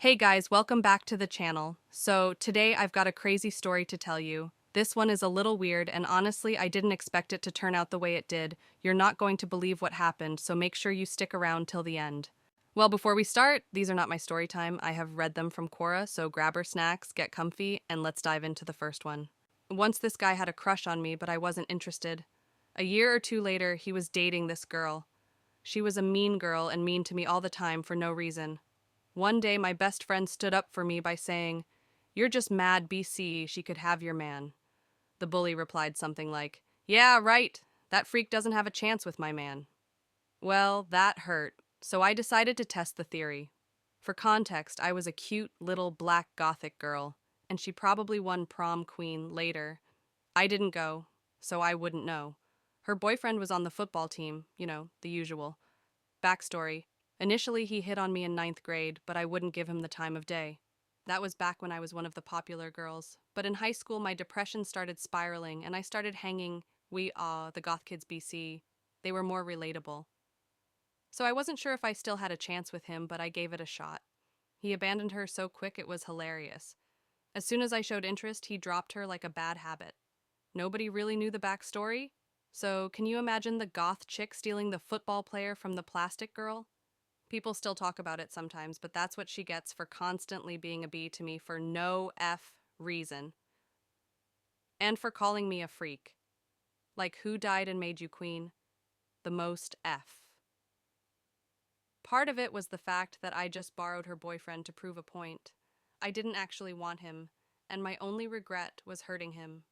Hey guys, welcome back to the channel. So today I've got a crazy story to tell you. This one is a little weird and honestly I didn't expect it to turn out the way it did. You're not going to believe what happened, so make sure you stick around till the end. Well, before we start, these are not my story time. I have read them from Quora, so grab her snacks, get comfy, and let's dive into the first one. Once this guy had a crush on me, but I wasn't interested. A year or two later, he was dating this girl. She was a mean girl and mean to me all the time for no reason. One day, my best friend stood up for me by saying, "You're just mad BC, she could have your man." The bully replied something like, "Yeah, right. That freak doesn't have a chance with my man." Well, that hurt, so I decided to test the theory. For context, I was a cute little black gothic girl, and she probably won prom queen later. I didn't go, so I wouldn't know. Her boyfriend was on the football team, the usual. Backstory. Initially, he hit on me in ninth grade, but I wouldn't give him the time of day. That was back when I was one of the popular girls. But in high school, my depression started spiraling, and I started hanging the goth kids BC. They were more relatable. So I wasn't sure if I still had a chance with him, but I gave it a shot. He abandoned her so quick it was hilarious. As soon as I showed interest, he dropped her like a bad habit. Nobody really knew the backstory. So, can you imagine the goth chick stealing the football player from the plastic girl? People still talk about it sometimes, but that's what she gets for constantly being a bee to me for no F reason. And for calling me a freak. Like, who died and made you queen? The most F. Part of it was the fact that I just borrowed her boyfriend to prove a point. I didn't actually want him, and my only regret was hurting him.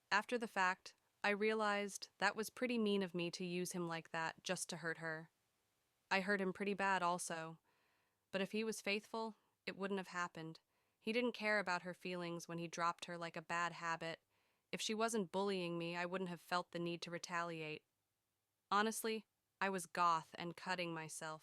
After the fact, I realized that was pretty mean of me to use him like that just to hurt her. I hurt him pretty bad also. But if he was faithful, it wouldn't have happened. He didn't care about her feelings when he dropped her like a bad habit. If she wasn't bullying me, I wouldn't have felt the need to retaliate. Honestly, I was goth and cutting myself.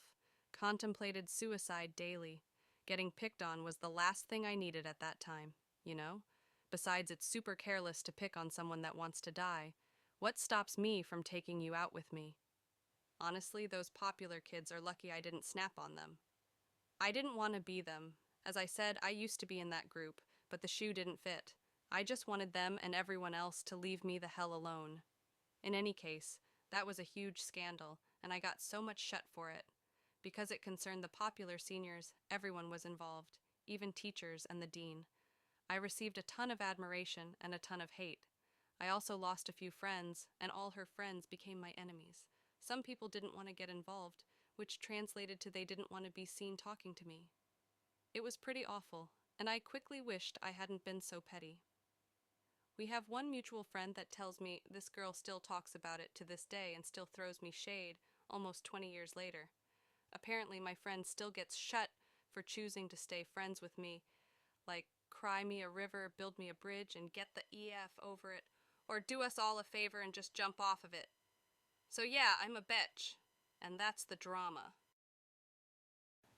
Contemplated suicide daily. Getting picked on was the last thing I needed at that time, you know? Besides, it's super careless to pick on someone that wants to die. What stops me from taking you out with me? Honestly, those popular kids are lucky I didn't snap on them. I didn't want to be them. As I said, I used to be in that group, but the shoe didn't fit. I just wanted them and everyone else to leave me the hell alone. In any case, that was a huge scandal, and I got so much shut for it. Because it concerned the popular seniors, everyone was involved, even teachers and the dean. I received a ton of admiration and a ton of hate. I also lost a few friends, and all her friends became my enemies. Some people didn't want to get involved, which translated to they didn't want to be seen talking to me. It was pretty awful, and I quickly wished I hadn't been so petty. We have one mutual friend that tells me this girl still talks about it to this day and still throws me shade almost 20 years later. Apparently, my friend still gets shut for choosing to stay friends with me, like cry me a river, build me a bridge, and get the EF over it, or do us all a favor and just jump off of it. So yeah, I'm a betch, and that's the drama.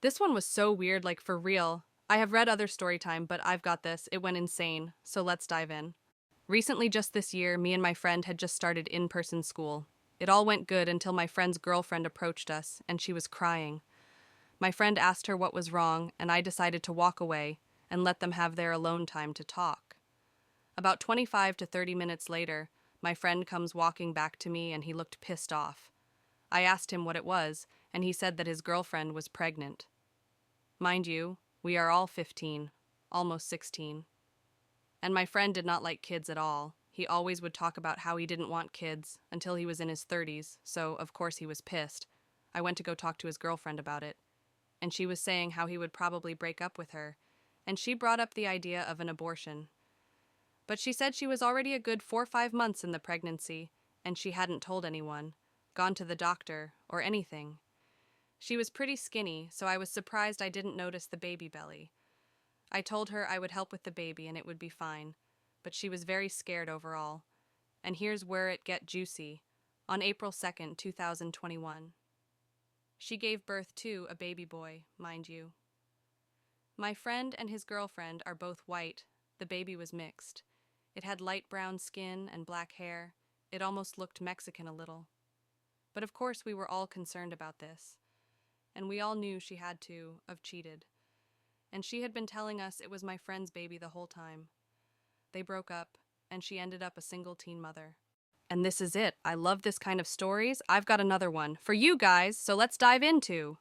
This one was so weird, like for real. I have read other Storytime, but I've got this. It went insane, so let's dive in. Recently, just this year, me and my friend had just started in-person school. It all went good until my friend's girlfriend approached us, and she was crying. My friend asked her what was wrong, and I decided to walk away and let them have their alone time to talk. About 25 to 30 minutes later, my friend comes walking back to me and he looked pissed off. I asked him what it was, and he said that his girlfriend was pregnant. Mind you, we are all 15, almost 16. And my friend did not like kids at all. He always would talk about how he didn't want kids until he was in his 30s, so of course he was pissed. I went to go talk to his girlfriend about it, and she was saying how he would probably break up with her, and she brought up the idea of an abortion. But she said she was already a good 4 or 5 months in the pregnancy, and she hadn't told anyone, gone to the doctor, or anything. She was pretty skinny, so I was surprised I didn't notice the baby belly. I told her I would help with the baby and it would be fine, but she was very scared overall. And here's where it get juicy. On April 2nd, 2021. She gave birth to a baby boy, mind you. My friend and his girlfriend are both white. The baby was mixed. It had light brown skin and black hair. It almost looked Mexican a little. But of course we were all concerned about this. And we all knew she had to have cheated. and she had been telling us it was my friend's baby the whole time. They broke up, and she ended up a single teen mother. And this is it. I love this kind of stories. I've got another one for you guys, so let's dive into.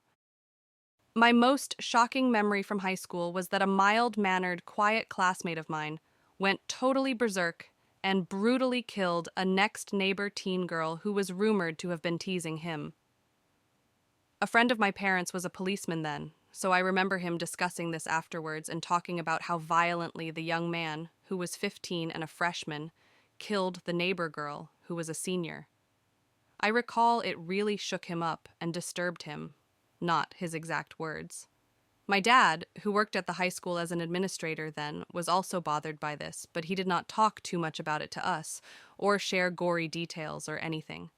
My most shocking memory from high school was that a mild-mannered, quiet classmate of mine went totally berserk and brutally killed a next-neighbor teen girl who was rumored to have been teasing him. A friend of my parents was a policeman then, so I remember him discussing this afterwards and talking about how violently the young man, who was 15 and a freshman, killed the neighbor girl, who was a senior. I recall it really shook him up and disturbed him, not his exact words. My dad, who worked at the high school as an administrator then, was also bothered by this, but he did not talk too much about it to us, or share gory details or anything.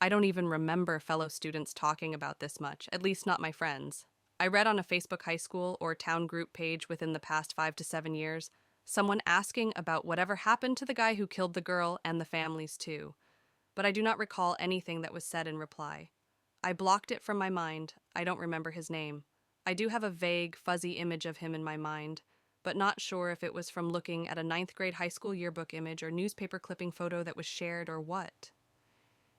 I don't even remember fellow students talking about this much, at least not my friends. I read on a Facebook high school or town group page within the past 5 to 7 years, someone asking about whatever happened to the guy who killed the girl and the families too, but I do not recall anything that was said in reply. I blocked it from my mind. I don't remember his name. I do have a vague, fuzzy image of him in my mind, but not sure if it was from looking at a 9th grade high school yearbook image or newspaper clipping photo that was shared or what.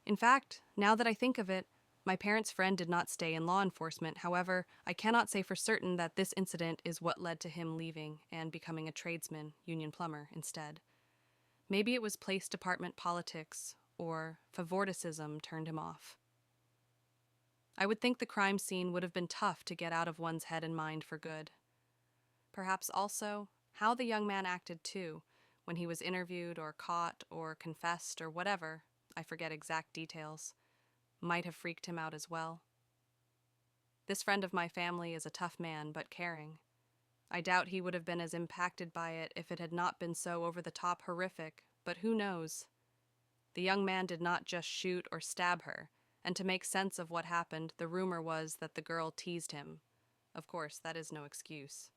In fact, now that I think of it, my parents' friend did not stay in law enforcement. However, I cannot say for certain that this incident is what led to him leaving and becoming a tradesman, union plumber, instead. Maybe it was police department politics or favoritism turned him off. I would think the crime scene would have been tough to get out of one's head and mind for good. Perhaps also how the young man acted too, when he was interviewed or caught or confessed or whatever, I forget exact details, might have freaked him out as well. This friend of my family is a tough man, but caring. I doubt he would have been as impacted by it if it had not been so over-the-top horrific, but who knows? The young man did not just shoot or stab her, and to make sense of what happened, the rumor was that the girl teased him. Of course, that is no excuse.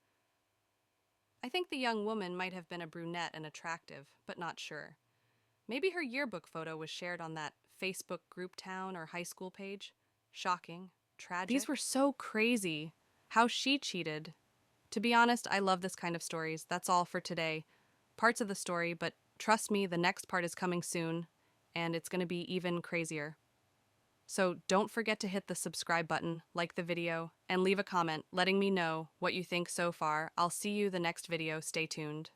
I think the young woman might have been a brunette and attractive, but not sure. Maybe her yearbook photo was shared on that Facebook group town or high school page. Shocking. Tragic. These were so crazy. How she cheated. To be honest, I love this kind of stories. That's all for today. Parts of the story, but trust me, the next part is coming soon, and it's going to be even crazier. So don't forget to hit the subscribe button, like the video, and leave a comment letting me know what you think so far. I'll see you the next video. Stay tuned.